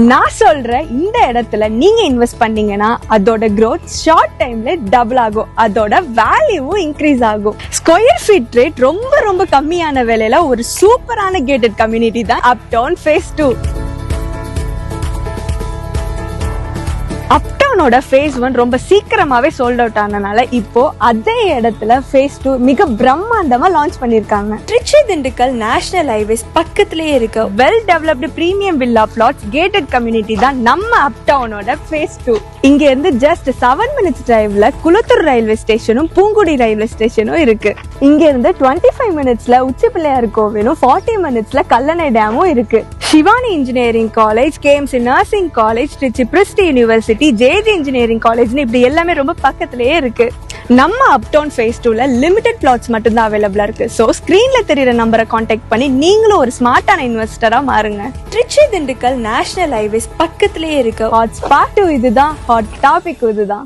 நான் சொல்றேன், இந்த இடத்துல நீங்க இன்வெஸ்ட் பண்ணீங்கன்னா அதோட growth ஷார்ட் டைம்ல டபுள் ஆகும், அதோட வேல்யூவும் இன்க்ரீஸ் ஆகும். ஸ்கொயர் ஃபீட் ரேட் ரொம்ப ரொம்ப கம்மியான விலையில ஒரு சூப்பரான கேட்டட் கம்யூனிட்டி தான் அப்டவுன் ஃபேஸ் 2. அப்டவுனோட ஃபேஸ் 1 ரொம்ப சீக்கிரமாவே சோல்ட் அவுட் ஆனனால இப்போ அதே இடத்துல ஃபேஸ் 2 மிக பிரம்மாண்டமா லான்ச் பண்ணிருக்காங்க. திருச்சி திண்டுக்கல் நேஷனல் ஹைவேஸ் பக்கத்திலேயே இருக்க well developed premium villa plots gated community தான் நம்ம அப்டவுனோட ஃபேஸ் 2. இங்க இருந்து ஜஸ்ட் 7 minutes டிரைவ்ல குளத்தூர் ரயில்வே ஸ்டேஷனும் பூங்குடி ரயில்வே ஸ்டேஷனும் இருக்கு. இங்க இருந்து 25 minutesல உச்சி பிள்ளையார் கோவிலும் 40 minutesல கல்லணை டேமும் இருக்கு. Shivani engineering college, KMC nursing college, Trichy Prist university, JG engineering காலேஜ்னு இப்படி எல்லாமே ரொம்ப பக்கத்திலேயே இருக்கு. நம்ம அப்டவுன் ஃபேஸ் 2ல லிமிடெட் பிளாட்ஸ் மட்டும் தான் அவைலபிளா இருக்கு. சோ ஸ்கிரீன்ல தெரியுற நம்பரை கான்டாக்ட் பண்ணி நீங்களும் ஒரு ஸ்மார்ட்டான இன்வெஸ்டரா மாறுங்க. திருச்சி திண்டுக்கல் நேஷனல் ஹைவேஸ் பக்கத்திலேயே இருக்கு. ஹாட் ஸ்பாட் இதுதான், ஹாட் டாபிக் இதுதான்.